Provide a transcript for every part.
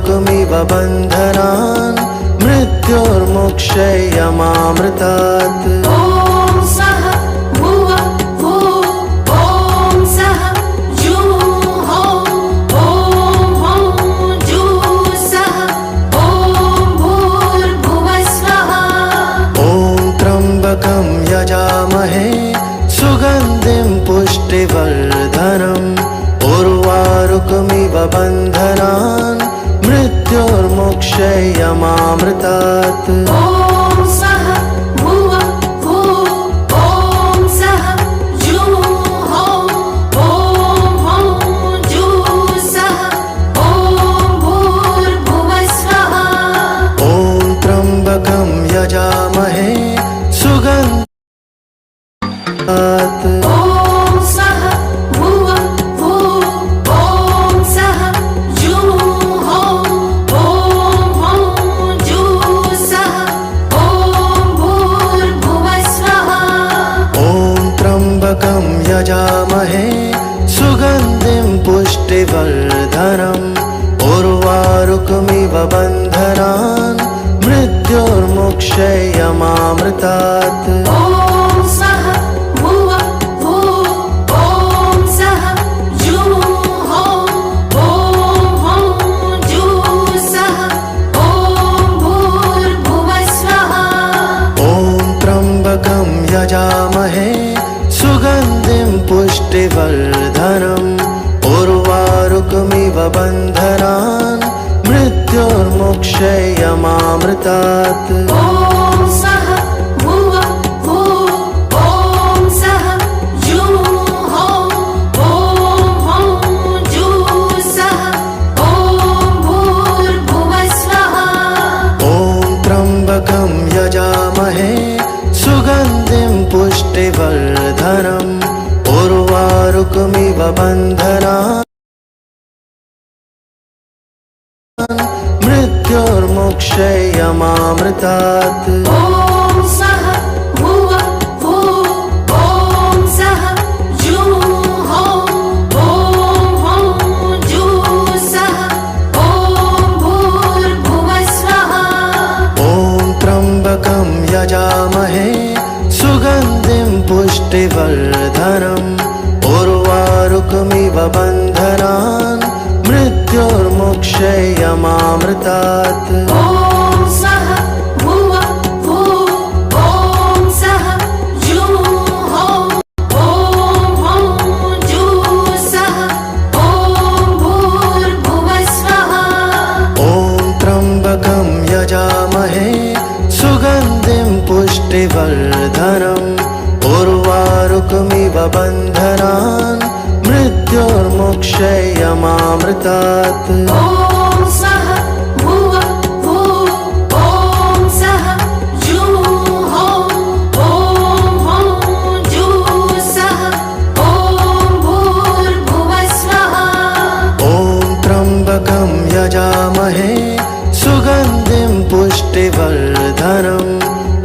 उर्वारुकमिव बन्धनान् मृत्योर्मोक्षयमामृतात्। ॐ सः भुवः भुः ॐ सः जुः ॐ जुः सः ॐ भूर्भुवः स्वः। ॐ त्र्यम्बकं यजामहे सुगन्धिं पुष्टिवर्धनम् उर्वारुकमिव बन्धनान् मृत्योर्मोक्षयमामृतात्। ॐ सः भुवः भुः ॐ सः जुः ॐ जुः सः ॐ भूर्भुवः स्वः। ॐ त्र्यम्बकं यजामहे सुगन्धात्। ॐ सः भुवः भुः ॐ सः जुः जुः सः ॐ भूर्भुवः स्वः। ॐ त्र्यम्बकं यजामहे सुगन्धिं पुष्टिवर्धनम् उर्वारुकमिव बन्धनान् मृत्योर्मोक्षयमामृतात्। ॐ सः भुवः भुः ॐ सः जुः जुः सः ॐ भूर्भुवः स्वः। ॐ त्र्यम्बकं यजामहे सुगन्धिं पुष्टिवर्धनम् उर्वारुकमिव बन्धनान् मृत्योर्मोक्षयमामृतात्। ॐ सः भुवः भुः ॐ सः जुः जुः सः ॐ भूर्भुवः स्वः। ॐ त्र्यम्बकं यजामहे सुगन्धिं पुष्टिवर्धनम् उर्वारुकमिव बन्धनान् मृत्योर्मोक्षयमामृतात्। ॐ सः भुवः भुः ॐ सः जुः जुः सः ॐ भूर्भुवः स्वः। ॐ त्र्यम्बकं यजामहे सुगन्धिं पुष्टिवर्धनम् उर्वारुकमिव बन्धनान् मृत्योर्मोक्षयमामृतात्। ॐ सः भुवः भुः ॐ सः जुः जुः सः ॐ भूर्भुवः स्वः। ॐ त्र्यम्बकं यजामहे सुगन्धिं पुष्टिवर्धनम् उर्वारुकमिव बन्धनान् मृत्योर्मोक्षयमामृतात्। ॐ सः भुवः भुः ॐ सः जुः जुः सः ॐ भूर्भुवः स्वः। ॐ त्र्यम्बकं यजामहे सुगन्धिं पुष्टिवर्धनम्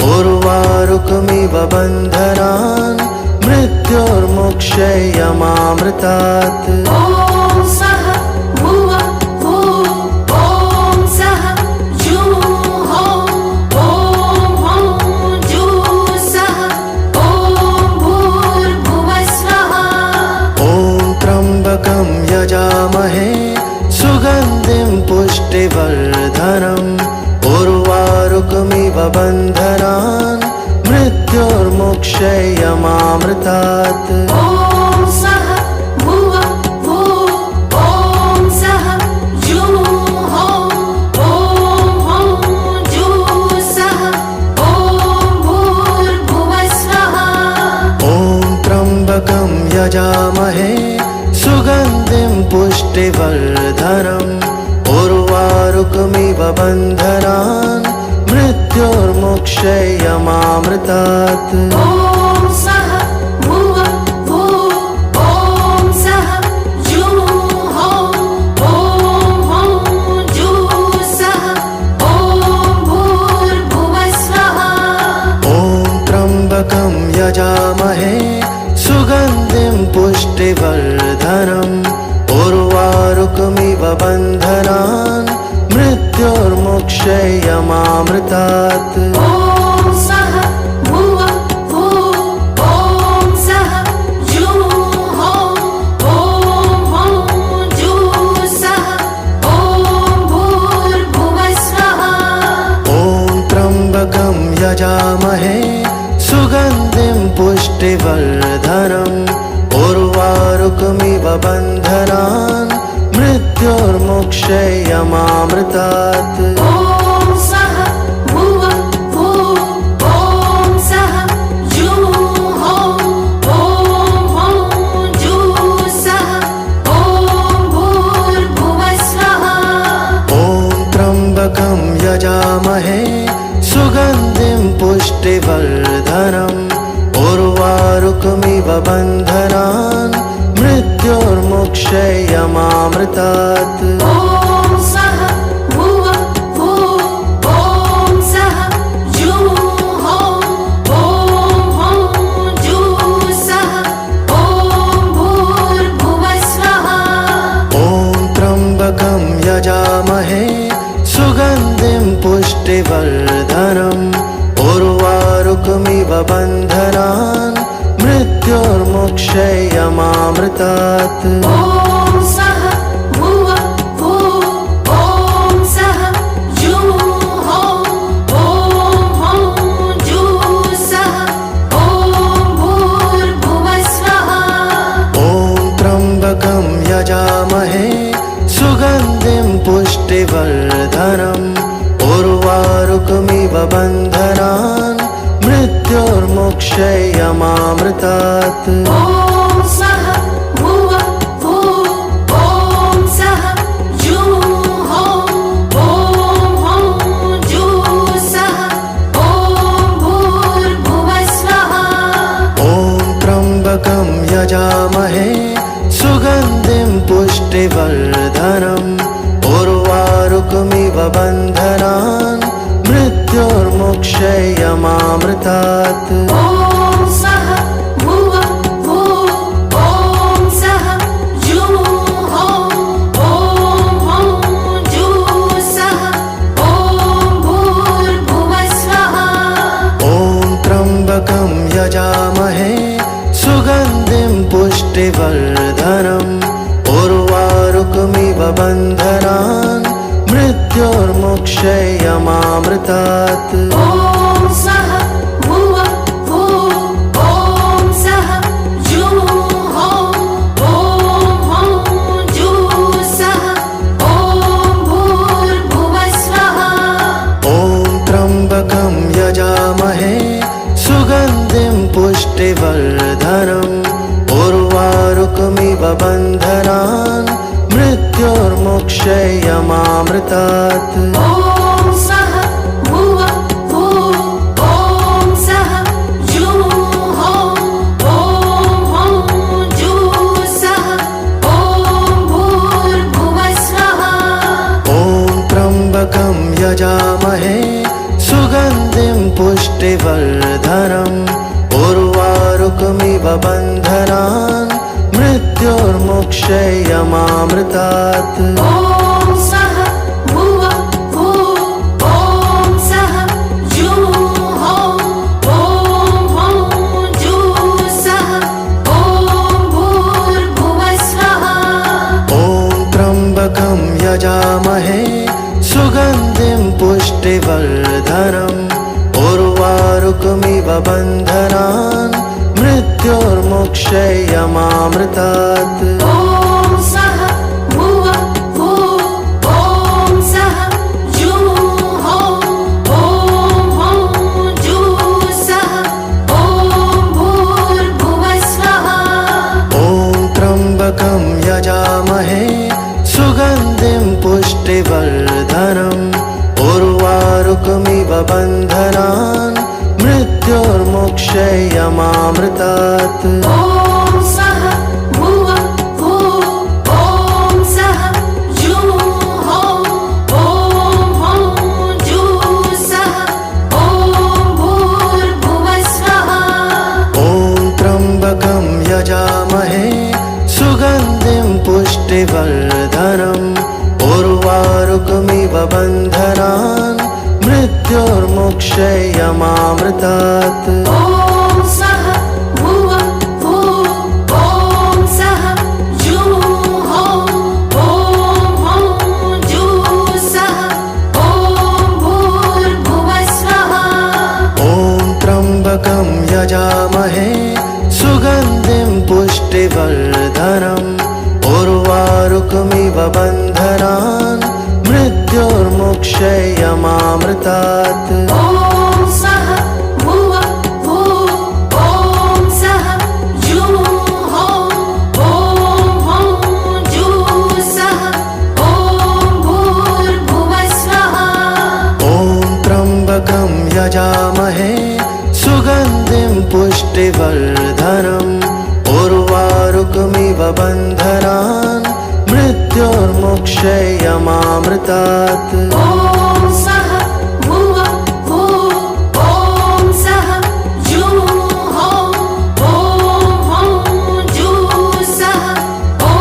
उर्वारुकमिव बन्धनान् मृत्योर्मोक्षयमामृतात्। ॐ सः भुवः भुः ॐ सः जुः जुः सः ॐ भूर्भुवः स्वः। ॐ त्र्यम्बकं यजामहे सुगन्धिं पुष्टिवर्धनम् उर्वारुकमिव बन्धनान् मृत्योर्मोक्षयमामृतात्। ॐ सः भुवः भुः ॐ सः जुः जुः सः ॐ भूर्भुवः स्वः। ॐ त्र्यम्बकं यजामहे सुगन्धिं पुष्टिवर्धनम् उर्वारुकमिव बन्धनान् मृत्योर्मोक्षयमामृतात्। ॐ सः भुवः भुः ॐ सः जुः जुः सः ॐ भूर्भुवः स्वः। ॐ त्र्यम्बकं यजामहे सुगन्धिं पुष्टिवर्धनम् उर्वारुकमिव बन्धनान् क्षयमामृतात् ॐ सः भुवः भुः ॐ सः जुः ॐ जुः सः ॐ भूर्भुवस्वः ॐ त्र्यम्बकं यजामहे सुगन्धिं पुष्टिवर्धनम् उर्वारुकमिव बन्धनान् मृत्योर्मुक्षयमामृतात् ॐ सः भुवः भुः ॐ सः जुः ॐ जुः सः ॐ भूर्भुवस्वः ॐ त्र्यम्बकं यजामहे सुगन्धिं पुष्टिवर्धनम् उर्वारुकमिव बन्धनान् मृत्योर्मुक्षयमामृतात् ॐ सः भुवः भुः ॐ सः जुः ॐ जुः सः ॐ भूर्भुवस्वः ॐ त्र्यम्बकं यजामहे सुगन्धिं पुष्टिवर्धनम् उर्वारुकमिव बन्धनान् मृत्योर्मुक्षयमामृतात् ॐ सः भुवः भुः ॐ सः जुः ॐ जुः सः ॐ भूर्भुवस्वः ॐ त्र्यम्बकं यजामहे सुगन्धिं पुष्टिवर्धनम् उर्वारुकमिव बन्धनान् मृत्योर्मुक्षयमामृतात् ॐ सः भुवः भुः ॐ सः जुः ॐ जुः सः ॐ भूर्भुवस्वः ॐ त्र्यम्बकं यजामहे सुगन्धिं पुष्टिवर्धनम् उर्वारुकमिव बन्धनान् मृत्योर्मुक्षयमामृतात् ॐ सः भुवः भुः ॐ सः जुः ॐ जुः सः ॐ भूर्भुवस्वः ॐ त्र्यम्बकं यजामहे सुगन्धिं पुष्टिवर्धनम् उर्वारुकमिव बन्धनान् मृत्योर्मुक्षयमामृतात् ॐ सः भुवः भुः ॐ सः जुः ॐ जुः सः ॐ भूर्भुवस्वः ॐ त्र्यम्बकं यजामहे सुगन्धिं पुष्टिवर्धनम् उर्वारुकमिव बन्धनान् मृत्योर्मुक्षयमामृतात् ॐ सः भुवः भुः ॐ सः जुः ॐ जुः सः ॐ भूर्भुवस्वः ॐ त्र्यम्बकं यजामहे सुगन्धिं पुष्टिवर्धनम् उर्वारुकमिव बन्धनान् मृत्योर्मुक्षयमामृतात् ॐ सः भुवः भुः ॐ सः जुः ॐ जुः सः ॐ भूर्भुवस्वः ॐ त्र्यम्बकं यजामहे सुगन्धिं पुष्टिवर्धनम् उर्वारुकमिव बन्धनान् मृत्योर्मुक्षयमामृतात् ॐ सः भुवः भुः ॐ सः जुः ॐ जुः सः ॐ भूर्भुवस्वः ॐ त्र्यम्बकं यजामहे सुगन्धिं पुष्टिवर्धनम् उर्वारुकमिव बन्धनान् मृत्योर्मुक्षयमामृतात् ॐ सः भुवः भुः ॐ सः जुः ॐ जुः सः ॐ भूर्भुवस्वः ॐ त्र्यम्बकं यजामहे सुगन्धिं पुष्टिवर्धनम् उर्वारुकमिव बन्धनान् मृत्योर्मोक्षयमामृतात् ॐ सः भुवः भुः ॐ सः जुहोः ॐ हौं जुःसः ॐ भूर्भुवः स्वः ॐ त्र्यम्बकं यजामहे सुगन्धिं पुष्टिवर्धनम् उर्वारुकमिव बन्धनान् मृत्योर्मोक्षयमामृतात् ॐ सः भुवः भुः ॐ सः जुहोः ॐ हौं जुःसः ॐ भूर्भुवः स्वः ॐ त्र्यम्बकं यजामहे सुगन्धिं पुष्टिवर्धनम् उर्वारुकमिव बन्धनान् मृत्योर्मोक्षयमामृतात् ॐ सः भुवः भुः ॐ सः जुहोः ॐ हौं जुःसः ॐ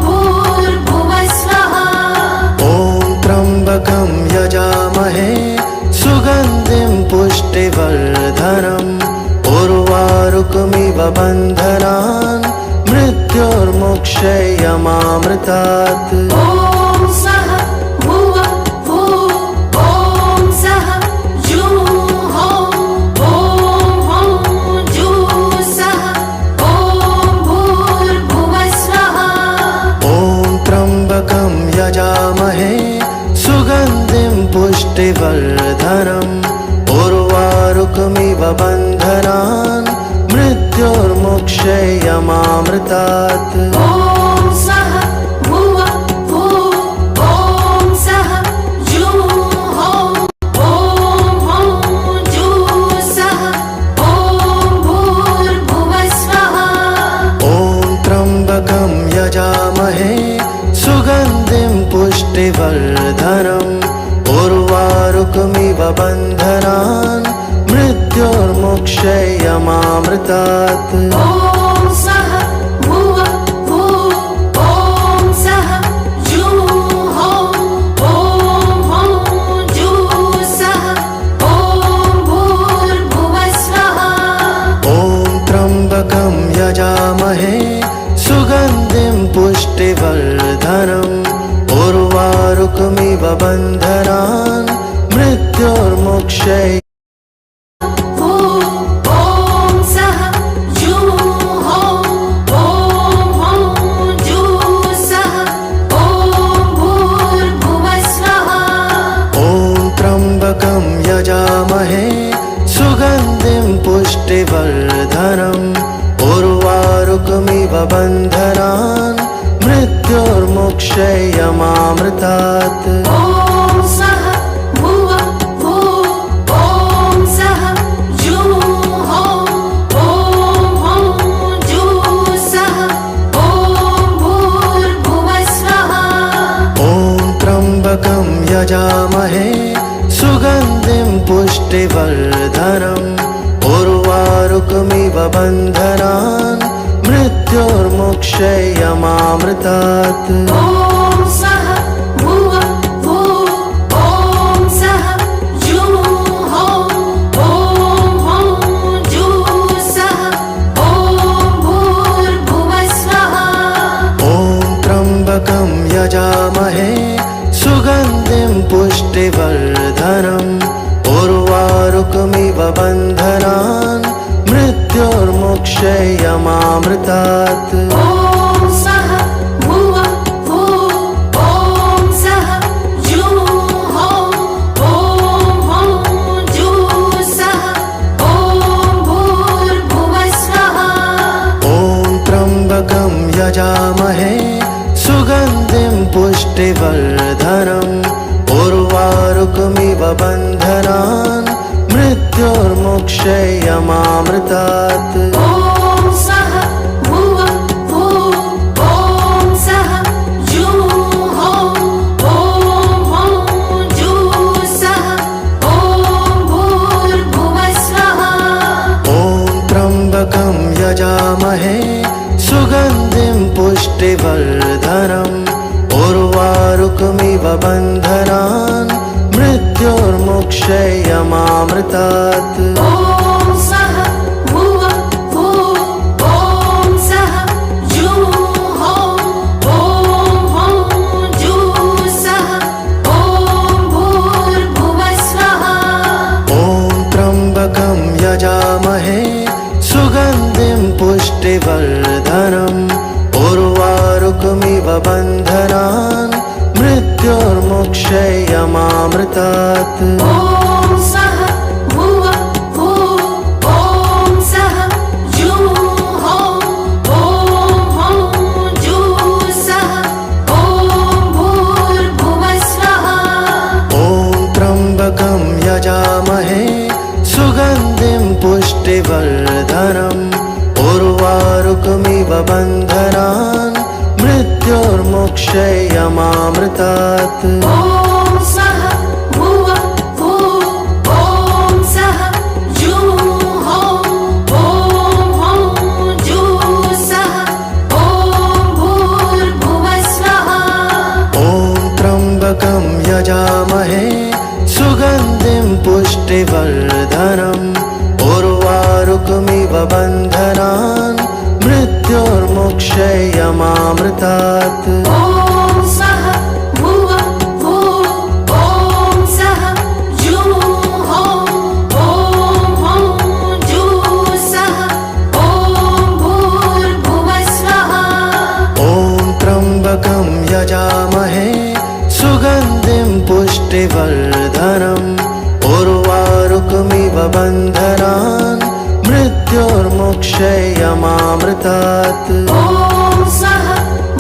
भूर्भुवः स्वः ॐ त्र्यम्बकं यजामहे सुगन्धिं पुष्टिवर्धनम् उर्वारुकमिव बन्धनान् मृत्योर्मोक्षयमामृतात् ॐ सः भुवः भुः ॐ सः जुहोः ॐ हौं जुःसः ॐ भूर्भुवः स्वः ॐ त्र्यम्बकं यजामहे सुगन्धिं पुष्टिवर्धनम् उर्वारुकमिव बन्धनान् मृत्योर्मोक्षयमामृतात् ॐ सः भुवः भुः ॐ सः जुहोः ॐ हौं जुःसः ॐ भूर्भुवः स्वः ॐ त्र्यम्बकं यजामहे सुगन्धिं पुष्टिवर्धनम् उर्वारुकमिव बन्धनान् मृत्योर्मोक्षयमामृतात् ॐ सः भुवः भुः ॐ सः जुहोः ॐ हौं जुःसः ॐ भूर्भुवः स्वः ॐ त्र्यम्बकं यजामहे सुगन्धिं पुष्टिवर्धनम् उर्वारुकमिव बन्धनान् मृत्योर्मोक्षय यजामहे सुगन्धिं पुष्टिवर्धनम् उर्वारुकमिव बन्धनान् मृत्योर्मोक्षयमामृतात् ॐ सः भुवः भुः ॐ सः जुहोः ॐ हौं जुःसः ॐ भूर्भुवः स्वः ॐ त्र्यम्बकं यजामहे सुगन्धिं पुष्टिवर्धनम् उर्वारुकमिव बन्धनान् मृत्योर्मोक्षयमामृतात् ॐ सः भुवः भुः ॐ सः जुहोः ॐ हौं जुःसः ॐ भूर्भुवः स्वः ॐ त्र्यम्बकं यजामहे सुगन्धिं पुष्टिवर्धनम् उर्वारुकमिव बन्धनान् मृत्योर्मोक्षयमामृतात् ॐ सः भुवः भुः ॐ सः जुहोः ॐ हौं जुःसः ॐ भूर्भुवः स्वः ॐ त्र्यम्बकं यजामहे सुगन्धिं पुष्टिवर्धनम् उर्वारुकमिव बन्धनान् मृत्योर्मोक्षयमामृतात् ॐ सः भुवः भुः ॐ सः जुहोः ॐ हौं जुःसः ॐ भूर्भुवः स्वः ॐ त्र्यम्बकं यजामहे सुगन्धिं पुष्टिवर्धनम् उर्वारुकमिव बन्धनान् मृत्योर्मोक्षयमामृतात् यमामृतात् ॐ सः भुवः भुः ॐ सः जुः ॐ जुः सः ॐ भूर्भुवः स्वः ॐ त्र्यम्बकं यजामहे सुगन्धिं पुष्टिवर्धनम् उर्वारुकमिव बन्धनान् मृत्योर्मोक्षयमामृतात् ॐ सः भुवः भुः ॐ सः जुः ॐ जुः सः ॐ भूर्भुवः स्वः ॐ त्र्यम्बकं यजामहे सुगन्धिं पुष्टिवर्धनम् उर्वारुकमिव बन्धनान् मृत्योर्मोक्षयमामृतात् ॐ सः भुवः भुः ॐ सः जुः ॐ जुः सः ॐ भूर्भुवः स्वः ॐ त्र्यम्बकं यजामहे सुगन्धिं पुष्टिवर्धनम् उर्वारुकमिव बन्धनान् मृत्योर्मोक्षयमामृतात् ॐ सः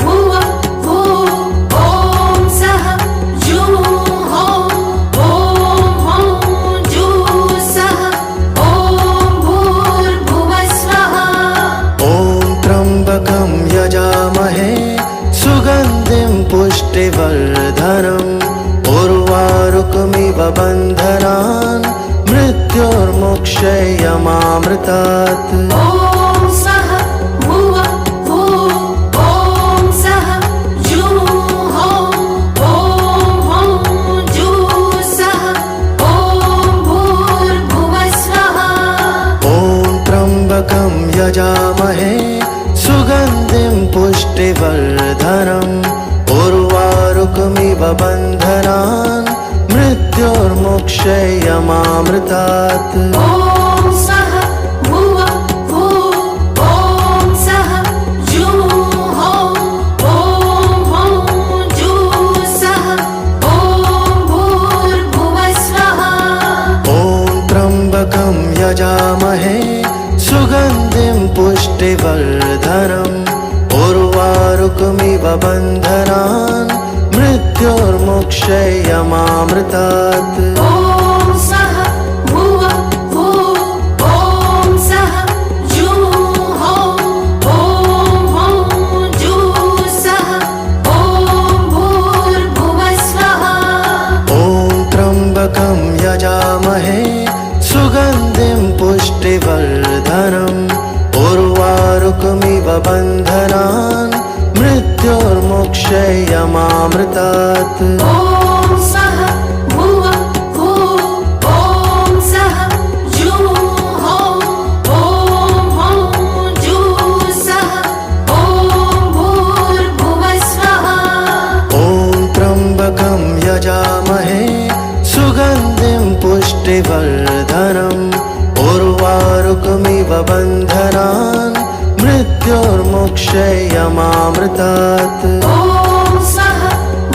भुवः भुः ॐ सः जुः ॐ जुः सः ॐ भूर्भुवः स्वः ॐ त्र्यम्बकं यजामहे सुगन्धिं पुष्टिवर्धनम् उर्वारुकमिव बन्धनान् मृत्योर्मोक्षयमामृतात् ॐ सः भुवः भुः ॐ सः जुः ॐ जुः सः ॐ भूर्भुवः स्वः ॐ त्र्यम्बकं यजामहे सुगन्धिं पुष्टिवर्धनम् उर्वारुकमिव बन्धनान् मृत्योर्मोक्षयमामृतात् ॐ सः भुवः भुः ॐ सः जुः ॐ जुः सः ॐ भूर्भुवः स्वः ॐ त्र्यम्बकं यजामहे सुगन्धिं पुष्टिवर्धनम् उर्वारुकमिव बन्धनान् मृत्योर्मोक्षयमामृतात् ॐ सः भुवः भुः ॐ सः जुः ॐ जुः सः ॐ भूर्भुवः स्वः ॐ त्र्यम्बकं यजामहे सुगन्धिं पुष्टिवर्धनम् उर्वारुकमिव बन्धनान् मृत्योर्मोक्षयमामृतात् ॐ सः भुवः भुः ॐ सः जुः ॐ जुः सः ॐ भूर्भुवः स्वः ॐ त्र्यम्बकं यजामहे सुगन्धिं पुष्टिवर्धनम् उर्वारुकमिव बन्धनान् मृत्योर्मोक्षयमामृतात् ॐ सः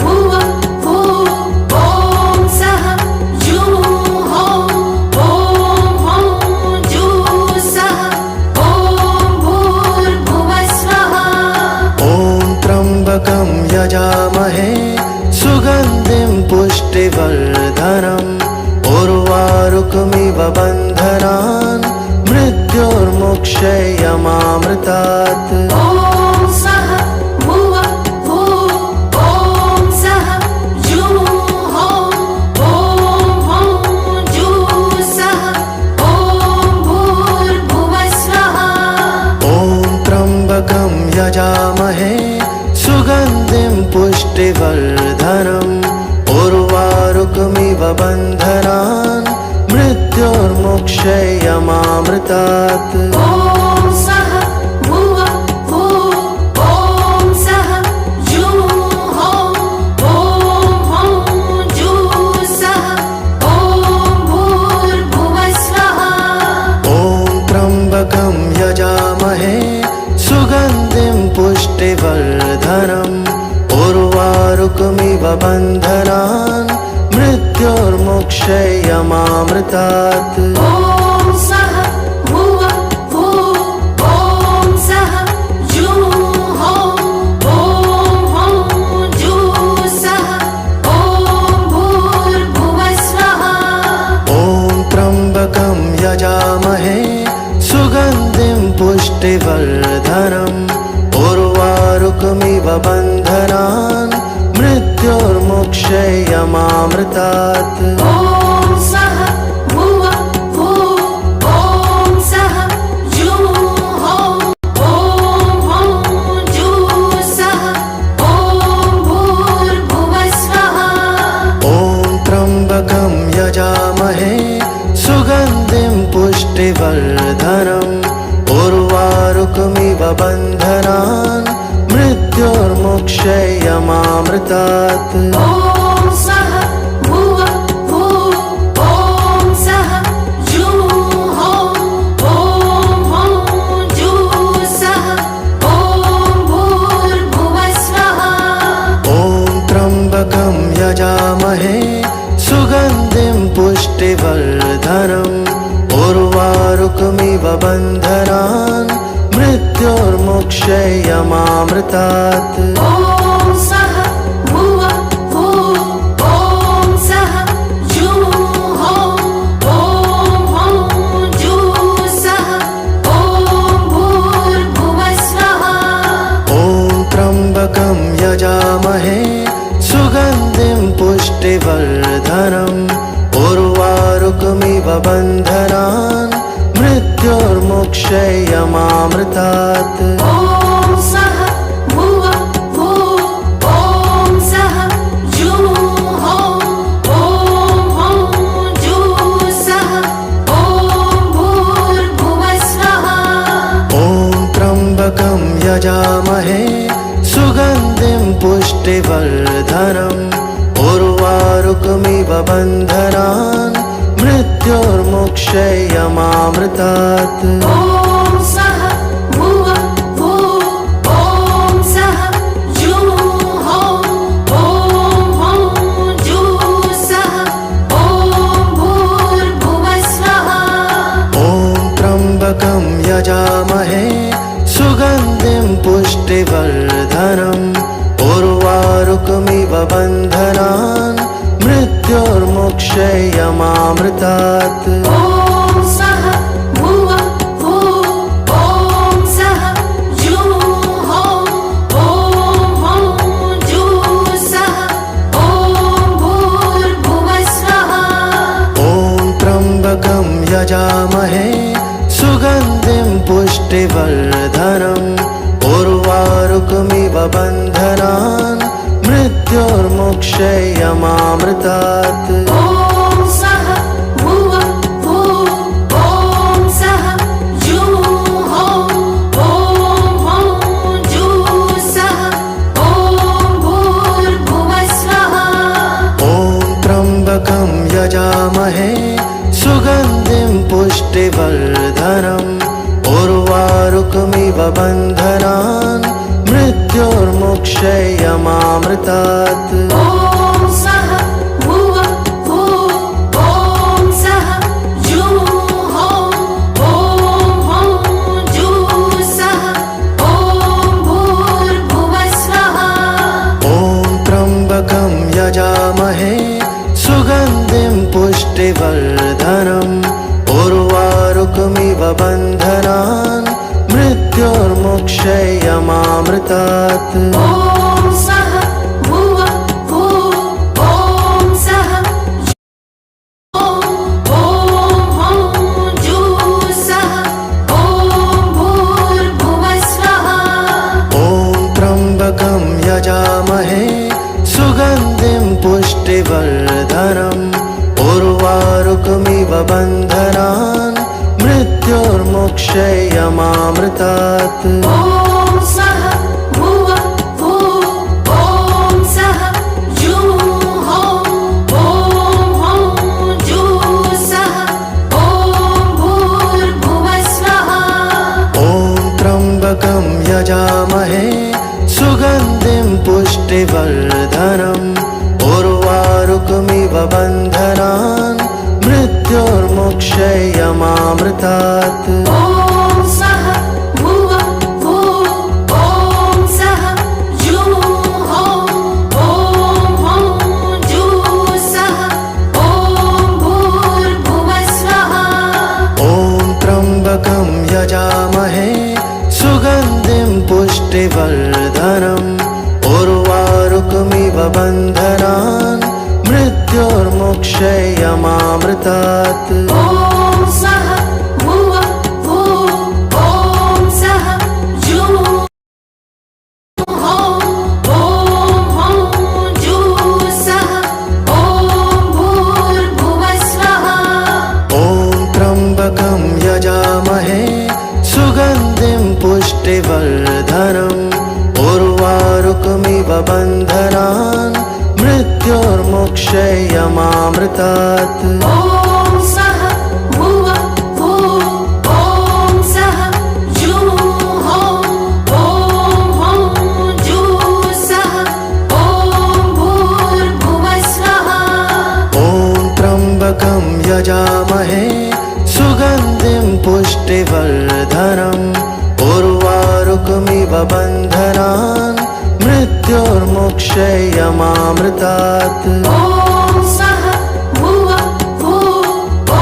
भुवः भुः ॐ सः जुः ॐ जुः सः ॐ भूर्भुवः स्वः ॐ त्र्यम्बकं यजामहे सुगन्धिं पुष्टिवर्धनम् उर्वारुकमिव बन्धनान् मृत्योर्मोक्षयमामृतात् ॐ सः भुवः भुः ॐ सः जुः ॐ जुः सः ॐ भूर्भुवः स्वः ॐ त्र्यम्बकं यजामहे सुगन्धिं पुष्टिवर्धनम् उर्वारुकमिव बन्धनान् मृत्योर्मोक्षयमामृतात् ॐ सः भुवः भुः ॐ सः जुः ॐ जुः सः ॐ भूर्भुवः स्वः ॐ त्र्यम्बकं यजामहे सुगन्धिं पुष्टिवर्धनम् उर्वारुकमिव बन्धनान् मृत्योर्मोक्षयमामृतात् मोक्षयमामृतात् ॐ सः भुवः भुः ॐ सः जुहोः ॐ हौं जुःसः ॐ भूर्भुवस्वः ॐ त्र्यम्बकं यजामहे सुगन्धिं पुष्टिवर्धनम् उर्वारुकमिव बन्धनान् मृत्योर्मुक्षयमामृतात् ॐ सः भुवः भुः ॐ सः जुहोः ॐ हौं जुःसः ॐ भूर्भुवस्वः ॐ त्र्यम्बकं यजामहे सुगन्धिं पुष्टिवर्धनम् उर्वारुकमिव बन्धनान् मृत्योर्मुक्षयमामृतात् ॐ सः भुवः भुः ॐ सः जुहोः ॐ हौं जुःसः ॐ भूर्भुवस्वः ॐ त्र्यम्बकं यजामहे सुगन्धिं पुष्टिवर्धनम् उर्वारुकमिव बन्धनान् मृत्योर्मुक्षयमामृतात् ॐ सः भुवः भुः ॐ सः जुहोः ॐ हौं जुःसः ॐ भूर्भुवस्वः ॐ त्र्यम्बकं यजामहे सुगन्धिं पुष्टिवर्धनम् उर्वारुकमिव बन्धनान् मृत्योर्मुक्षयमामृतात् ॐ सः भुवः भुः ॐ सः जुहोः ॐ हौं जुःसः ॐ भूर्भुवस्वः ॐ त्र्यम्बकं यजामहे सुगन्धिं पुष्टिवर्धनम् उर्वारुकमिव बन्धनान् मृत्योर्मुक्षयमामृतात् ॐ सः भुवः भुः ॐ सः जुहोः ॐ हौं जुःसः ॐ भूर्भुवस्वः ॐ त्र्यम्बकं यजामहे सुगन्धिं पुष्टिवर्धनम् उर्वारुकमिव बन्धनान् मृत्योर्मुक्षयमामृतात् ॐ सः भुवः भुः ॐ सः जुहोः ॐ हौं जुःसः ॐ भूर्भुवस्वः ॐ त्र्यम्बकं यजामहे सुगन्धिं पुष्टिवर्धनम् उर्वारुकमिव बन्धनान् मृत्योर्मुक्षयमामृतात् ॐ सः भुवः भुः ॐ सः जुहोः ॐ हौं जुःसः ॐ भूर्भुवस्वः ॐ त्र्यम्बकं यजामहे सुगन्धिं पुष्टिवर्धनम् उर्वारुकमिव बन्धनान् मृत्योर्मुक्षयमामृतात् ॐ सः भुवः भुः ॐ सः जुहोः ॐ हौं जुःसः ॐ भूर्भुवस्वः ॐ त्र्यम्बकं यजामहे सुगन्धिं पुष्टिवर्धनम् उर्वारुकमिव बन्धनान् मृत्योर्मुक्षयमामृतात् ॐ सः भुवः भुः ॐ सः जुहोः ॐ हौं जुःसः ॐ भूर्भुवस्वः ॐ त्र्यम्बकं यजामहे सुगन्धिं पुष्टिवर्धनम् उर्वारुकमिव बन्धनान् मृत्योर्मुक्षयमामृतात् ॐ सः भुवः भुः ॐ सः जुहोः ॐ हौं जुःसः ॐ भूर्भुवस्वः ॐ त्र्यम्बकं यजामहे सुगन्धिं पुष्टिवर्धनम् उर्वारुकमिव बन्धनान् मृत्योर्मुक्षयमामृतात्। ॐ सः भुवः भुः ॐ सः जुः ॐ जुः सः ॐ भूर्भुवः स्वः। ॐ त्र्यम्बकं यजामहे सुगन्धिं पुष्टिवर्धनम् उर्वारुकमिव बन्धनान् मृत्योर्मुक्षयमामृतात्। ॐ सः भुवः भुः ॐ सः जुः ॐ जुः सः ॐ भूर्भुवः स्वः। ॐ त्र्यम्बकं यजामहे सुगन्धिं पुष्टिवर्धनम् उर्वारुकमिव बन्धनान् मृत्योर्मुक्षयमामृतात्। ॐ सः भुवः भुः ॐ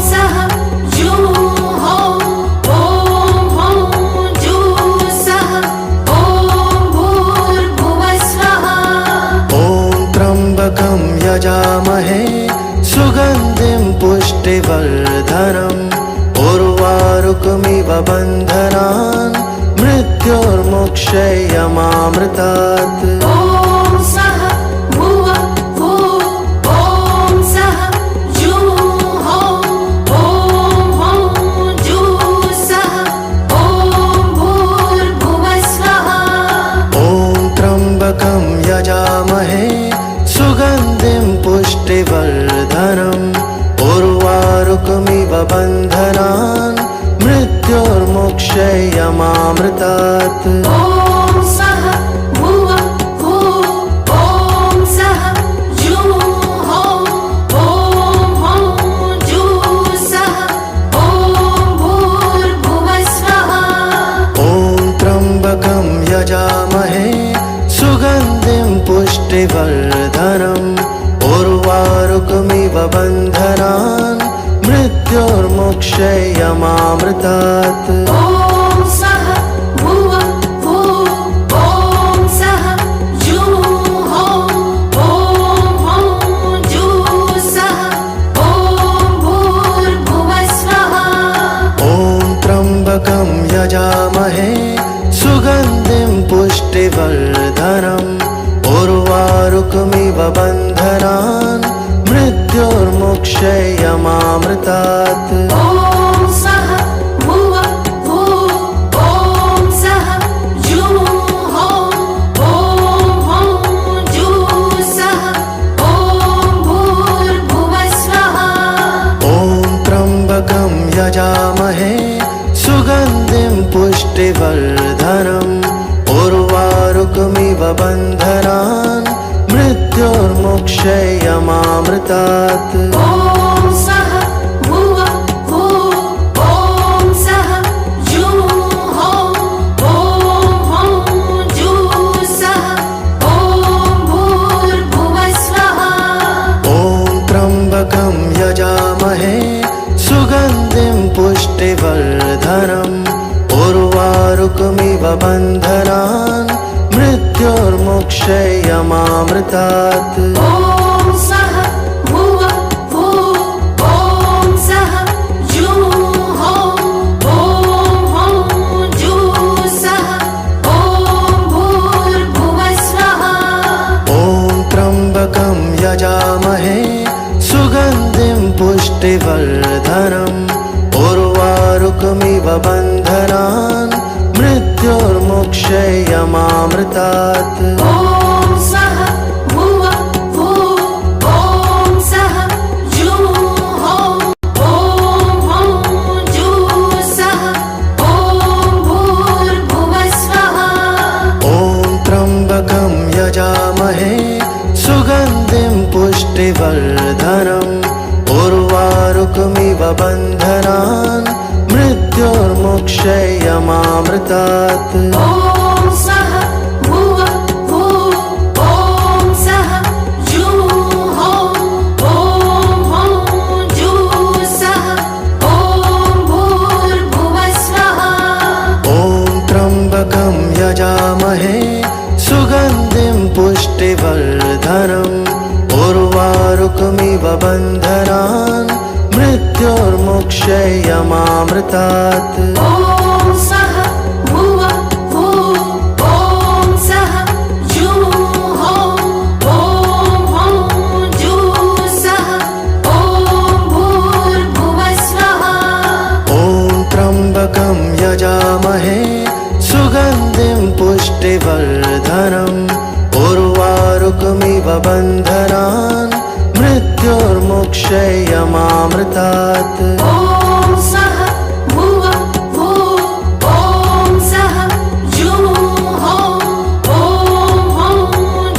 सः जुः ॐ जुः सः ॐ भूर्भुवः स्वः। ॐ त्र्यम्बकं यजामहे सुगन्धिं पुष्टिवर्धनम् उर्वारुकमिव बन्धनान् मृत्योर्मुक्षयमामृतात्। ॐ सः भुवः भुः ॐ सः जुः ॐ जुः सः ॐ भूर्भुवः स्वः। ॐ त्र्यम्बकं यजामहे सुगन्धिं पुष्टिवर्धनम् उर्वारुकमिव बन्धनान् मृत्योर्मुक्षयमामृतात्। ॐ सः भुवः भुः ॐ सः जुः ॐ जुः सः ॐ भूर्भुवः स्वः। ॐ त्र्यम्बकं यजामहे सुगन्धिं पुष्टिवर्धनम् उर्वारुकमिव बन्धनान् मृत्योर्मुक्षयमामृतात्। ॐ सः भुवः भुः ॐ सः जुः ॐ जुः सः ॐ भूर्भुवः स्वः। ॐ त्र्यम्बकं यजामहे सुगन्धिं पुष्टिवर्धनम् उर्वारुकमिव बन्धनान् मृत्योर्मुक्षयमामृतात्। ॐ सः भुवः भुः ॐ सः जुः ॐ जुः सः ॐ भूर्भुवः स्वः। ॐ त्र्यम्बकं यजामहे सुगन्धिं पुष्टिवर्धनम् उर्वारुकमिव बन्धनान् मृत्योर्मुक्षयमामृतात्। ॐ सः भुवः भुः ॐ सः जुः ॐ जुः सः ॐ भूर्भुवः स्वः। ॐ त्र्यम्बकं यजामहे सुगन्धिं पुष्टिवर्धनम् उर्वारुकमिव बन्धनान् मृत्योर्मुक्षयमामृतात्। ॐ सः भुवः भुः ॐ सः जुः ॐ जुः सः ॐ भूर्भुवः स्वः। ॐ त्र्यम्बकं यजामहे सुगन्धिं पुष्टिवर्धनम् उर्वारुकमिव बन्धनान् मृत्योर्मुक्षयमामृतात्। ॐ सः भुवः भुः ॐ सः जुः ॐ जुः सः ॐ भूर्भुवः स्वः। ॐ त्र्यम्बकं यजामहे सुगन्धिं पुष्टिवर्धनम् उर्वारुकमिव बन्धनान् मृत्योर्मुक्षयमामृतात्। ॐ सः भुवः भुः ॐ सः जुः ॐ जुः सः ॐ भूर्भुवः स्वः। ॐ त्र्यम्बकं यजामहे सुगन्धिं पुष्टिवर्धनम् उर्वारुकमिव उर्वारुकमिव बन्धनान् मृत्योर्मुक्षयमामृतात्। ॐ सः भुवः भुः ॐ सः जुः ॐ हौं जुः सः ॐ भूर्भुवः स्वः। ॐ त्र्यम्बकं यजामहे सुगन्धिं पुष्टिवर्धनम् उर्वारुकमिव बन्धनान् मृत्योर्मुक्षयमामृतात्। ॐ सः भुवः भुः ॐ सः जुः ॐ हौं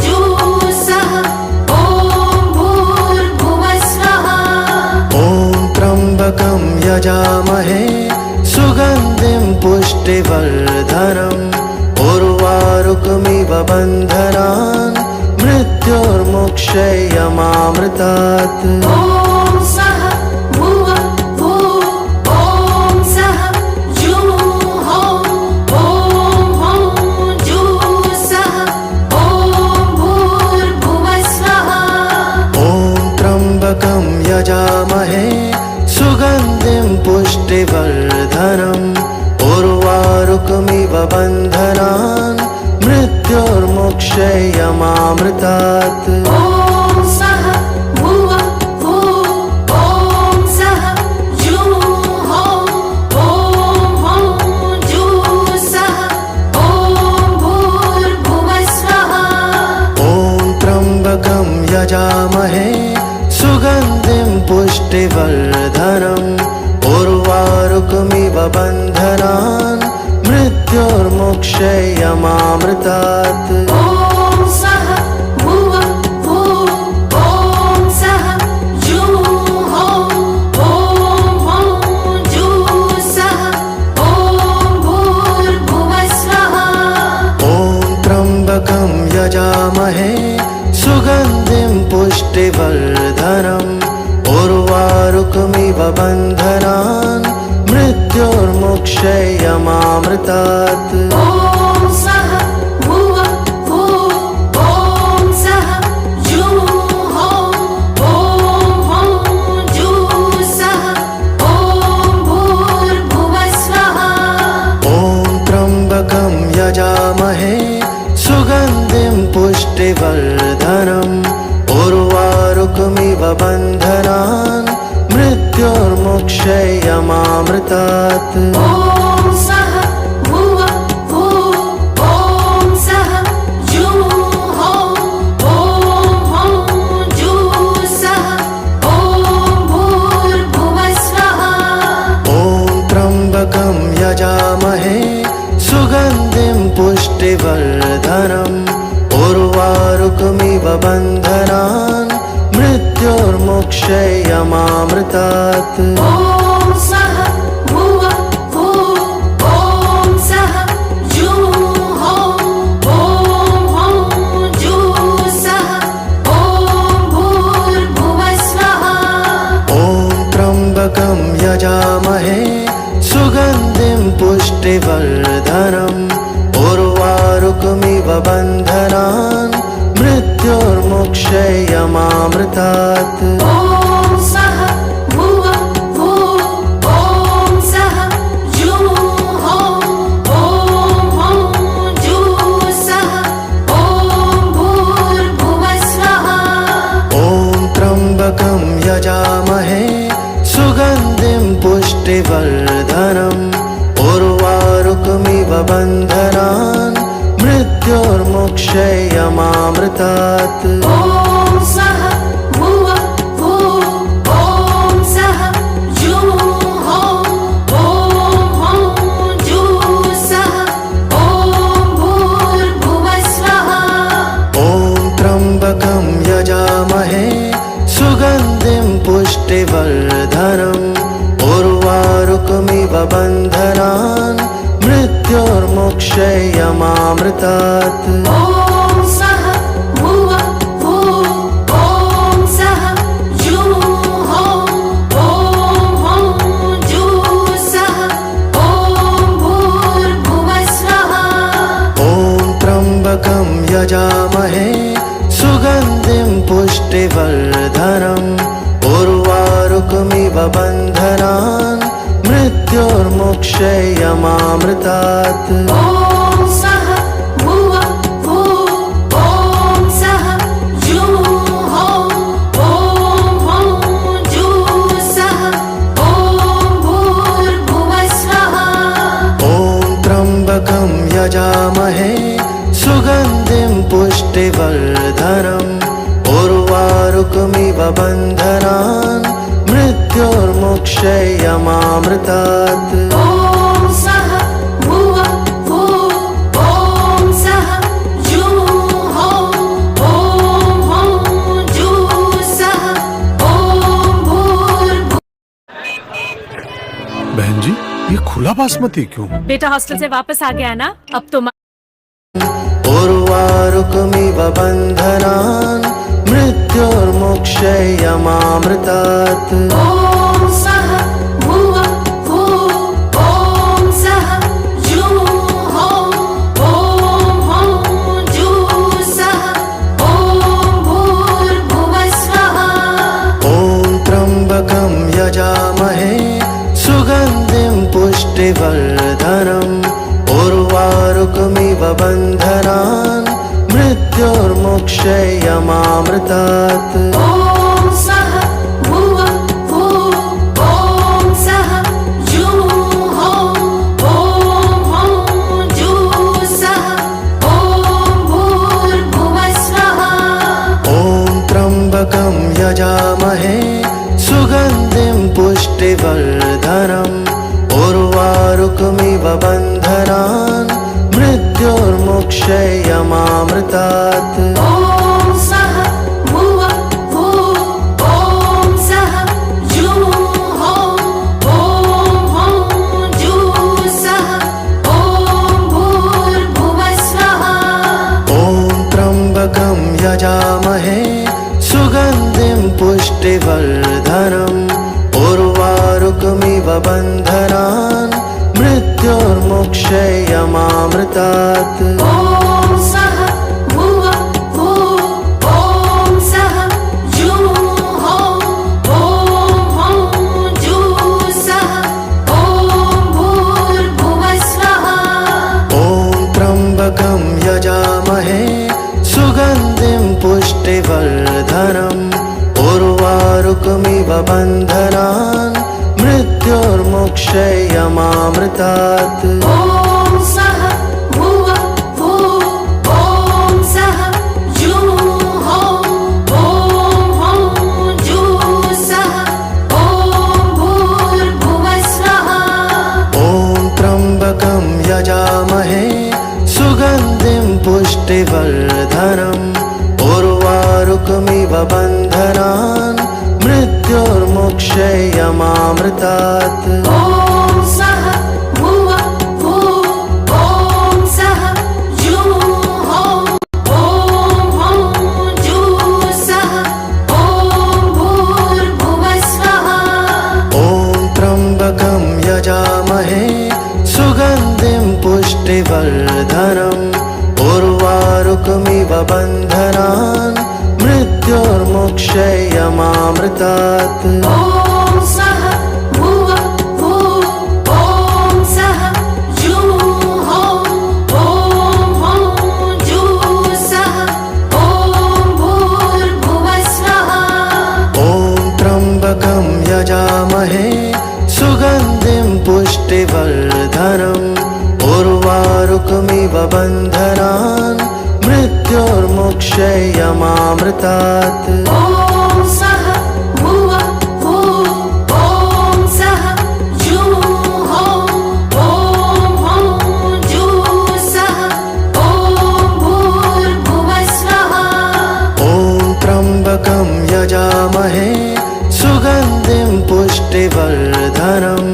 जुः सः ॐ भूर्भुवः स्वः। ॐ त्र्यम्बकं यजामहे सुगन्धिं पुष्टिवर्धनम् उर्वारुकमिव बन्धनान् मृत्योर्मुक्षयमामृतात्। ॐ सः भुवः भुः ॐ सः जुः ॐ हौं जुः सः ॐ भूर्भुवः स्वः। ॐ त्र्यम्बकं यजामहे सुगन्धिं पुष्टिवर्धनम् उर्वारुकमिव बन्धनान् मृत्योर्मुक्षयमामृतात्। ॐ सः भुवः भुः ॐ सः जुः ॐ हौं जुः सः ॐ भूर्भुवः स्वः। ॐ त्र्यम्बकं यजामहे सुगन्धिं पुष्टिवर्धनम् उर्वारुकमिव बन्धनान् मृत्योर्मुक्षयमामृतात्। ॐ सः भुवः भुः ॐ सः जुः ॐ हौं जुः सः ॐ भूर्भुवः स्वः। ॐ त्र्यम्बकं यजामहे सुगन्धिं पुष्टिवर्धनम् उर्वारुकमिव बन्धनान् मृत्योर्मुक्षयमामृतात्। ॐ सः भुवः भुः ॐ सः जुः ॐ हौं जुः सः ॐ भूर्भुवः स्वः। ॐ त्र्यम्बकं यजामहे सुगन्धिं पुष्टिवर्धनम् उर्वारुकमिव बन्धनान् मृत्योर्मुक्षयमामृतात्। ॐ सः भुवः भुः ॐ सः जुः ॐ हौं जुः सः ॐ भूर्भुवः स्वः। ॐ त्र्यम्बकं यजामहे सुगन्धिं पुष्टिवर्धनम् उर्वारुकमिव बन्धनान् मृत्योर्मुक्षयमामृतात्। ॐ सः भुवः भुः ॐ सः जुः ॐ हौं जुः सः ॐ भूर्भुवः स्वः। ॐ त्र्यम्बकं यजामहे सुगन्धिं पुष्टिवर्धनम् उर्वारुकमिव बन्धनान् मृत्योर्मुक्षयमामृतात्। ॐ सः भुवः भुः ॐ सः जुः ॐ हौं जुः सः ॐ भूर्भुवः स्वः। ॐ त्र्यम्बकं यजामहे सुगन्धिं पुष्टिवर्धनम् उर्वारुकमिव बन्धनान् मृत्योर्मुक्षयमामृतात्। ॐ सः भुवः भुः ॐ सः जुः ॐ हौं जुः सः ॐ भूर्भुवः स्वः। ॐ त्र्यम्बकं यजामहे सुगन्धिं पुष्टिवर्धनम् उर्वारुकमिव बन्धनान् मृत्योर्मुक्षयमामृतात्। ॐ सः भुवः भुः ॐ सः जुः ॐ हौं जुः सः ॐ भूर्भुवः स्वः। ॐ त्र्यम्बकं यजामहे सुगन्धिं पुष्टिवर्धनम् वर्धनम् उर्वारुकमिव बन्धनान् मृत्योर्मुक्षयमामृतात् ॐ सः भुवः भुः ॐ सः जुः ॐ हौं जुः सः ॐ भूर्भुवः स्वः ॐ त्र्यम्बकं यजामहे सुगन्धिं पुष्टिवर्धनम् उर्वारुकमिव बन्धनान् मृत्योर्मुक्षयमामृतात् ॐ सः भुवः भुः ॐ सः जुः ॐ हौं जुः सः ॐ भूर्भुवः बहन जी, ये खुला बासमती क्यों? बेटा हॉस्टल से वापस आ गया ना, अब तो उर्वारुकमिव बन्धनान् मृत्योर्मुक्षयमामृतात् ॐ सः भुवः भुः ॐ सः जुः ॐ हौं जुः सः ॐ भूर्भुवः स्वः ॐ त्र्यम्बकं यजामहे सुगन्धिं पुष्टिवर्धनम् उर्वारुकमिव बन्धनान् मृत्योर्मुक्षयमामृतात् ॐ सः भुवः भुः ॐ सः जुः ॐ हौं जुः सः ॐ भूर्भुवः स्वः ॐ त्र्यम्बकं यजामहे सुगन्धिं पुष्टिवर्धनम् उर्वारुकमिव बन्धनान् मृत्योर्मुक्षयमामृतात् ॐ सः भुवः भुः ॐ सः जुः ॐ हौं जुः सः ॐ भूर्भुवः स्वः ॐ त्र्यम्बकं यजामहे सुगन्धिं पुष्टिवर्धनम् उर्वारुकमिव बन्धनान् मृत्योर्मुक्षयमामृतात् ॐ सः भुवः भुः ॐ सः जुः ॐ हौं जुः सः ॐ भूर्भुवः स्वः ॐ त्र्यम्बकं यजामहे सुगन्धिं पुष्टिवर्धनम् उर्वारुकमिव बन्धनान् मृत्योर्मुक्षयमामृतात् ॐ सः भुवः भुः ॐ सः जुः ॐ हौं जुः सः ॐ भूर्भुवः स्वः ॐ त्र्यम्बकं यजामहे सुगन्धिं पुष्टिवर्धनम् उर्वारुकमिव बन्धनान् मृत्योर्मुक्षयमामृतात् ॐ सः भुवः भुः ॐ सः जुः ॐ हौं जुः सः ॐ भूर्भुवः स्वः ॐ त्र्यम्बकं यजामहे सुगन्धिं पुष्टिवर्धनम् उर्वारुकमिव बन्धनान् मृत्योर्मुक्षयमामृतात् ॐ सः भुवः भुः ॐ सः जुः ॐ हौं जुः सः ॐ भूर्भुवः स्वः ॐ त्र्यम्बकं यजामहे सुगन्धिं पुष्टिवर्धनम् उर्वारुकमिव बन्धनान् मृत्योर्मुक्षयमामृतात् ॐ सः भुवः भुः ॐ सः जुः ॐ हौं जुः सः ॐ भूर्भुवः स्वः ॐ त्र्यम्बकं यजामहे सुगन्धिं पुष्टिवर्धनम्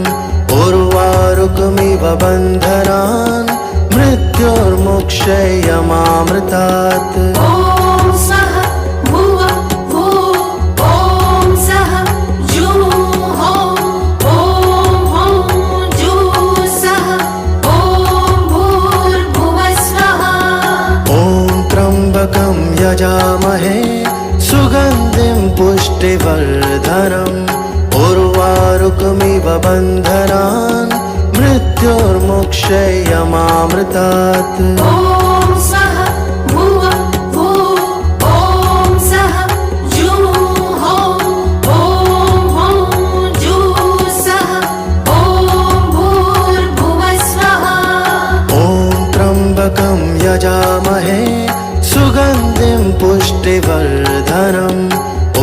उर्वारुकमिव बन्धनान् मृत्योर्मुक्षयमामृतात् ॐ सः भुवः भुः ॐ सः जुः ॐ हौं जुः सः ॐ भूर्भुवः स्वः ॐ त्र्यम्बकं यजामहे सुगन्धिं पुष्टिवर्धनम् पुष्टिवर्धनम् उर्वारुकमिव बन्धनान् मृत्योर्मुक्षयमामृतात् ॐ सः भुवः भुवः ॐ सः जुहोः ॐ हौं जुःसः ॐ भूर्भुवः स्वः ॐ त्र्यम्बकं यजामहे सुगन्धिं पुष्टिवर्धनम्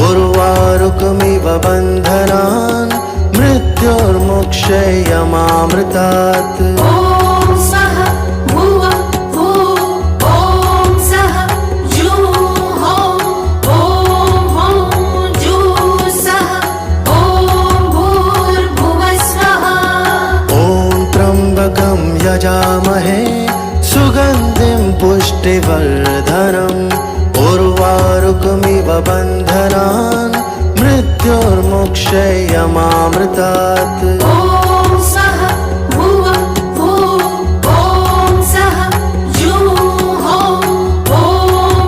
उर्वारुकमिव बन्धनान् मृत्योर्मुक्षयमामृतात् ॐ सः भुवः भुवः ॐ सः जुहोः ॐ हौं जुःसः ॐ भूर्भुवः स्वः ॐ त्र्यम्बकं यजामहे सुगन्धिं पुष्टिवर्धनम् उर्वारुकमिव बन्धनान् मृत्योर्मुक्षयमामृतात् ॐ सः भुवः भुवः ॐ सः जुहोः ॐ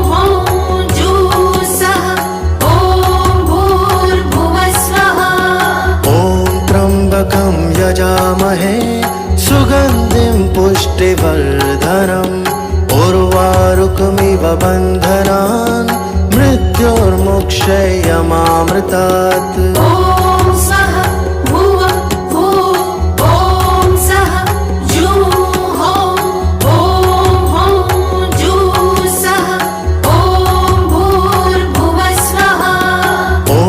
हौं जुःसः ॐ भूर्भुवः स्वः ॐ त्र्यम्बकं यजामहे सुगन्धिं पुष्टिवर्धनम् उर्वारुकमिव बन्धनान् मृत्योर्मुक्षयमामृतात् ॐ सः भुवः भुवः ॐ सः जुहोः ॐ हौं जुःसः ॐ भूर्भुवः स्वः ॐ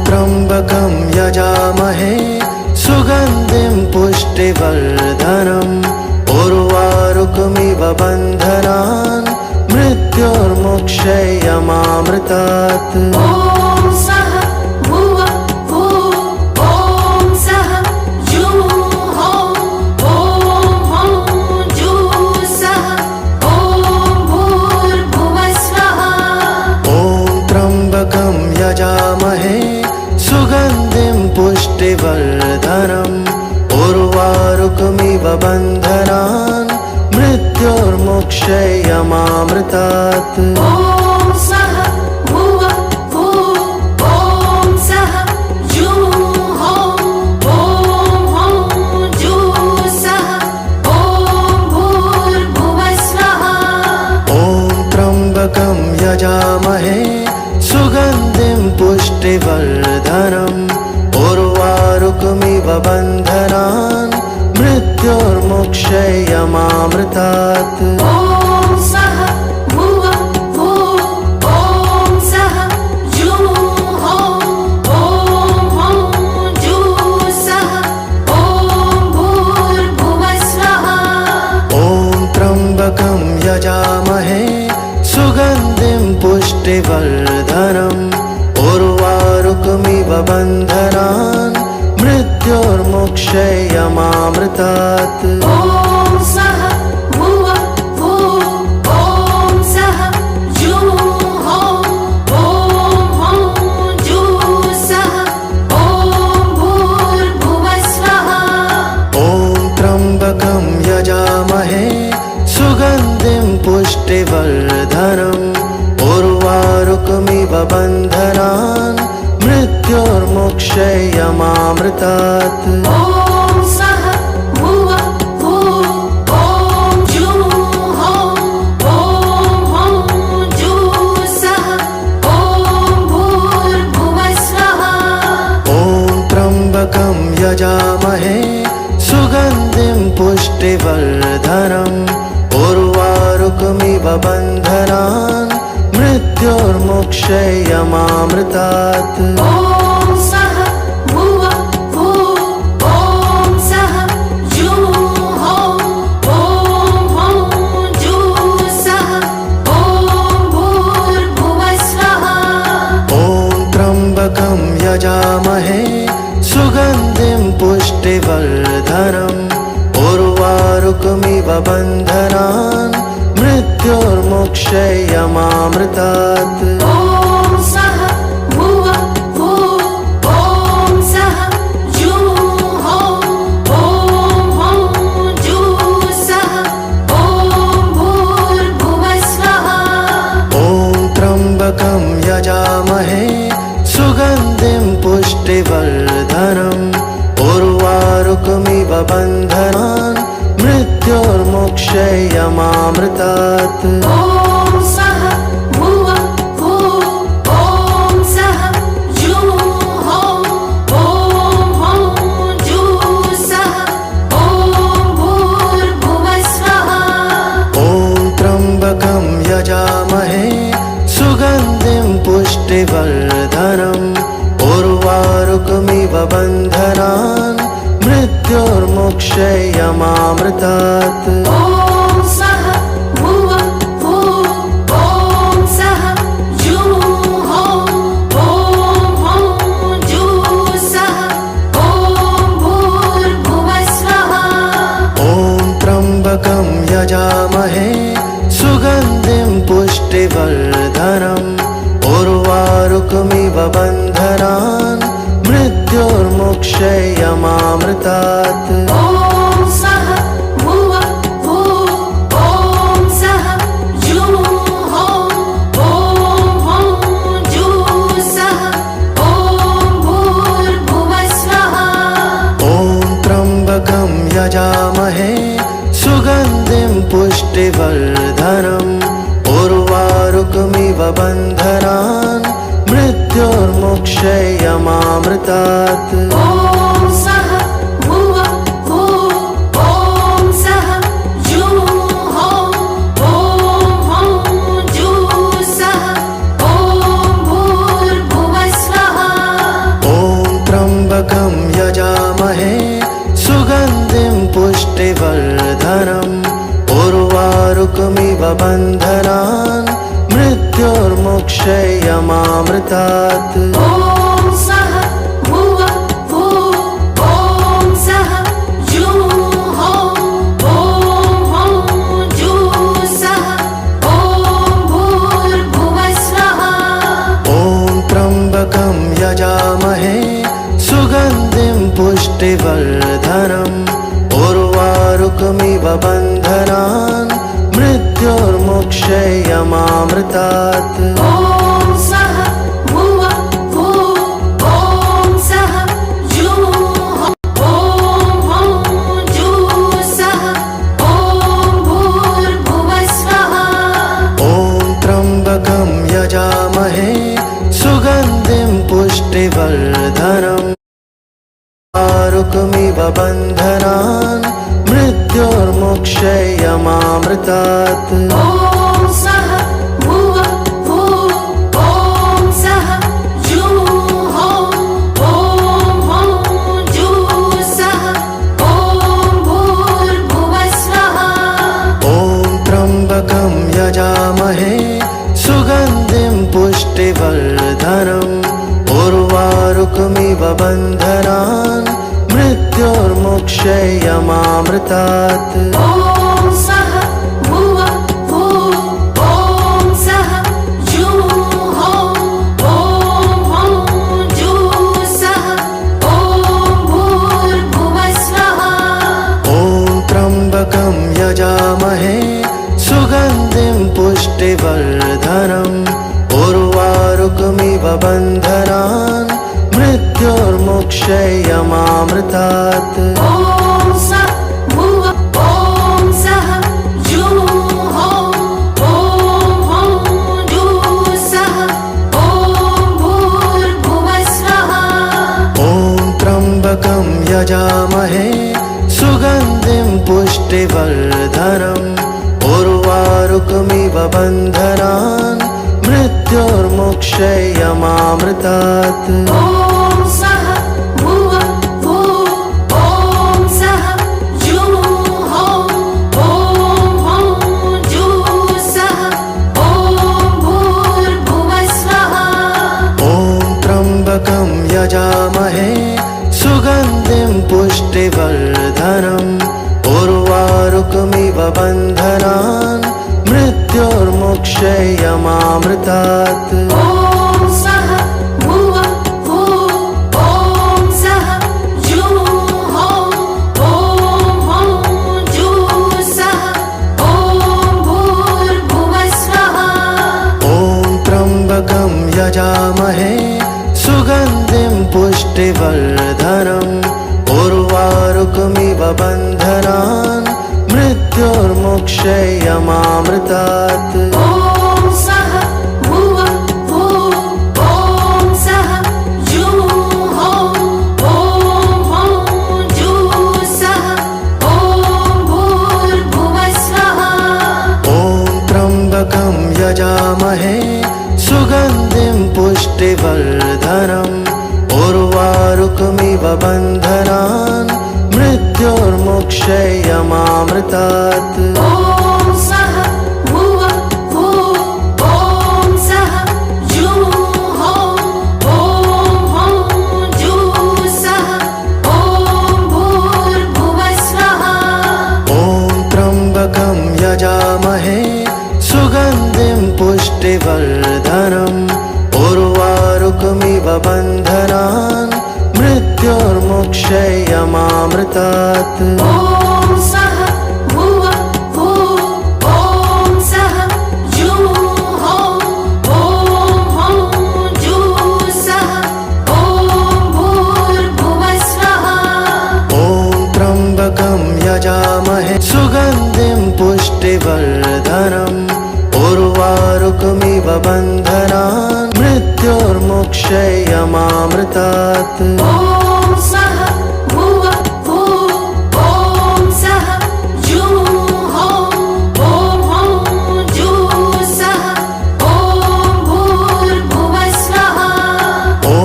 त्र्यम्बकं यजामहे सुगन्धिं पुष्टिवर्धनम् उर्वारुकमिव बन्धनान् मृत्योर्मुक्षयमामृतात् ॐ सः भुवः भुवः ॐ सः जुहोः ॐ हौं जुःसः ॐ भूर्भुवः स्वः ॐ त्र्यम्बकं यजामहे सुगन्धिं पुष्टिवर्धनम् उर्वारुकमिव बन्धनान् मृत्योर्मुक्षयमामृतात् ॐ सः भुवः भुवः ॐ सः जुहोः ॐ हौं जुःसः ॐ भूर्भुवः स्वः ॐ त्र्यम्बकं यजामहे सुगन्धिं पुष्टिवर्धनम् उर्वारुकमिव बन्धनान् मृत्योर्मुक्षयमामृतात् ॐ सः भुवः भुवः ॐ सः जुहोः ॐ हौं जुःसः ॐ भूर्भुवः स्वः ॐ त्र्यम्बकं यजामहे सुगन्धिं पुष्टिवर्धनम् उर्वारुकमिव बन्धनान् मृत्योर्मुक्षयमामृतात् ॐ सः भुवः भुवः ॐ सः जुहोः ॐ हौं जुःसः ॐ भूर्भुवः स्वः ॐ त्र्यम्बकं यजामहे सुगन्धिं पुष्टिवर्धनम् उर्वारुकमिव बन्धनान् मृत्योर्मुक्षयमामृतात् ॐ सः भुवः भुवः ॐ जुहोः ॐ हौं जुःसः ॐ भूर्भुवः स्वः ॐ त्र्यम्बकं यजामहे सुगन्धिं पुष्टिवर्धनम् उर्वारुकमिव बन्धनान् मृत्योर्मुक्षयमामृतात् ॐ सः भुवः भुवः ॐ सः जुहोः ॐ हौं जुःसः ॐ भूर्भुवः स्वः ॐ त्र्यम्बकं यजामहे सुगन्धिं पुष्टिवर्धनम् उर्वारुकमिव बन्धनान् मृत्योर्मुक्षयमामृतात् ॐ सः भुवः भुवः ॐ सः जुहोः ॐ हौं जुःसः ॐ भूर्भुवः स्वः ॐ त्र्यम्बकं यजामहे सुगन्धिं सुगन्धिं पुष्टिवर्धनम् उर्वारुकमिव बन्धनान् मृत्योर्मोक्षयमामृतात् ॐ सः भुवः भुवः ॐ सः जुहोः ॐ हौः जुः सः ॐ भूर्भुवः स्वः ॐ त्र्यम्बकं यजामहे सुगन्धिं पुष्टिवर्धनम् उर्वारुकमिव बन्धनान् मृत्योर्मोक्षयमामृतात् ॐ सः भुवः भुवः ॐ सः जुहोः ॐ हौः जुः सः ॐ भूर्भुवः स्वः ॐ त्र्यम्बकं यजामहे सुगन्धिं पुष्टिवर्धनम् उर्वारुकमिव बन्धनान् मृत्योर्मोक्षयमामृतात् ॐ सः भुवः भुवः ॐ सः जुहोः ॐ हौः जुः सः ॐ भूर्भुवः स्वः ॐ त्र्यम्बकं यजामहे सुगन्धिं पुष्टिवर्धनम् उर्वारुकमिव बन्धनान् मृत्योर्मोक्षयमामृतात् ॐ सः भुवः भुवः ॐ सः जुहोः ॐ हौः जुः सः ॐ भूर्भुवः स्वः ॐ त्र्यम्बकं यजामहे सुगन्धिं पुष्टिवर्धनम् उर्वारुकमिव बन्धनान् मृत्योर्मोक्षयमामृतात् ॐ सः भुवः भुवः ॐ सः जुहोः ॐ हौः जुः सः ॐ भूर्भुवः स्वः ॐ त्र्यम्बकं यजामहे सुगन्धिं पुष्टिवर्धनम् उर्वारुकमिव बन्धनान् मृत्योर्मोक्षयमामृतात् ॐ सः भुवः भुवः ॐ सः जुहोः ॐ हौः जुः सः ॐ भूर्भुवः स्वः ॐ त्र्यम्बकं यजामहे सुगन्धिं पुष्टिवर्धनम् उर्वारुकमिव बन्धनान् मृत्योर्मोक्षयमामृतात् ॐ सः भुवः भुवः ॐ सः जुहोः ॐ हौः जुः सः ॐ भूर्भुवः स्वः ॐ त्र्यम्बकं यजामहे सुगन्धिं पुष्टिवर्धनम् उर्वारुकमिव बन्धनान् मृत्योर्मोक्षयमामृतात् ॐ सः भुवः भुवः ॐ सः जुहोः ॐ हौः जुः सः ॐ भूर्भुवः स्वः ॐ त्र्यम्बकं यजामहे सुगन्धिं पुष्टिवर्धनम् उर्वारुकमिव बन्धनान् मृत्योर्मोक्षयमामृतात् ॐ सः भुवः ॐ सः जुहोः ॐ हौः जुः सः ॐ भूर्भुवः स्वः ॐ त्र्यम्बकं यजामहे सुगन्धिं पुष्टिवर्धनम् उर्वारुकमिव बन्धनान् मृत्योर्मोक्षयमामृतात् ॐ सः भुवः भुवः ॐ सः जुहोः ॐ हौः जुः सः ॐ भूर्भुवः स्वः ॐ त्र्यम्बकं यजामहे सुगन्धिं पुष्टिवर्धनम् उर्वारुकमिव बन्धनान् मृत्योर्मोक्षयमामृतात् ॐ सः भुवः भुवः ॐ सः जुहोः ॐ हौः जुः सः ॐ भूर्भुवः स्वः ॐ त्र्यम्बकं यजामहे सुगन्धिं पुष्टिवर्धनम् उर्वारुकमिव बन्धनान् मृत्योर्मुक्षयमामृतात् ॐ सः भुवः भुवः ॐ सः जुहोः ॐ हौः जुः सः ॐ भूर्भुवः स्वः ॐ त्र्यम्बकं यजामहे सुगन्धिं पुष्टिवर्धनम् उर्वारुकमिव बन्धनान् मृत्योर्मुक्षयमामृतात् ॐ सः भुवः भुवः ॐ सः जुहोः ॐ हौः जुः सः ॐ भूर्भुवः स्वः ॐ त्र्यम्बकं यजामहे सुगन्धिं पुष्टिवर्धनम् उर्वारुकमिव बन्धनान् मृत्योर्मुक्षयमामृतात् ॐ सः भुवः भुवः ॐ सः जुहोः ॐ हौः जुः सः ॐ भूर्भुवः स्वः ॐ त्र्यम्बकं यजामहे सुगन्धिं पुष्टिवर्धनम् उर्वारुकमिव बन्धनान् मृत्योर्मुक्षयमामृतात् ॐ सः भुवः भुवः ॐ सः जुहोः ॐ हौः जुः सः ॐ भूर्भुवः स्वः ॐ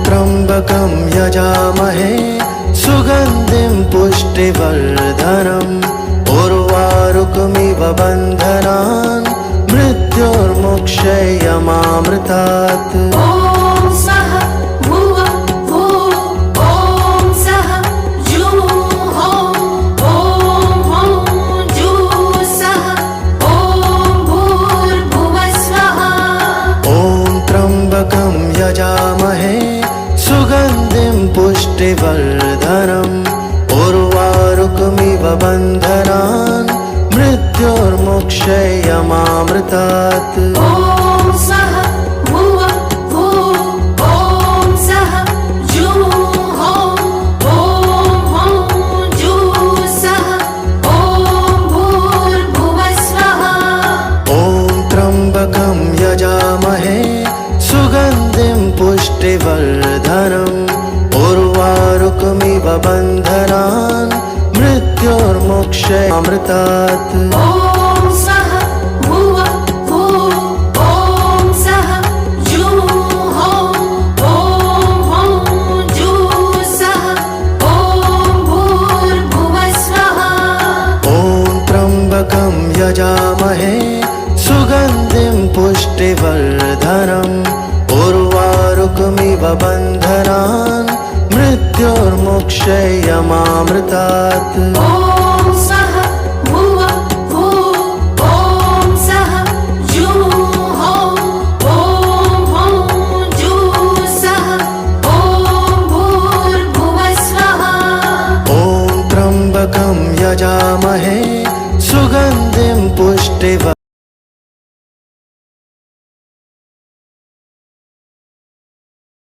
त्र्यम्बकं यजामहे सुगन्धिं पुष्टिवर्धनम् उर्वारुकमिव बन्धनान् मृत्योर्मुक्षयमामृतात् ॐ सः भुवः भुवः ॐ सः जुहोः ॐ हौः जुः सः ॐ भूर्भुवः स्वः ॐ त्र्यम्बकं यजामहे सुगन्धिं पुष्टिवर्धनम् उर्वारुकमिव बन्धनान् मृत्योर्मुक्षयमामृतात् ॐ सः भुवः भुवः ॐ सः जुहोः ॐ हौः जुः सः ॐ भूर्भुवः स्वः ॐ त्र्यम्बकं यजामहे सुगन्धिं पुष्टिवर्धनम् उर्वारुकमिव बन्धनान् मृत्योर्मुक्षयमामृतात् ॐ सः भुवः भुवः ॐ सः जुहोः ॐ हौः जुः सः ॐ भूर्भुवः स्वः ॐ त्र्यम्बकं यजामहे सुगन्धिं पुष्टिवर्धनम् उर्वारुकमिव बन्धनान् मृत्योर्मुक्षयमामृतात् ॐ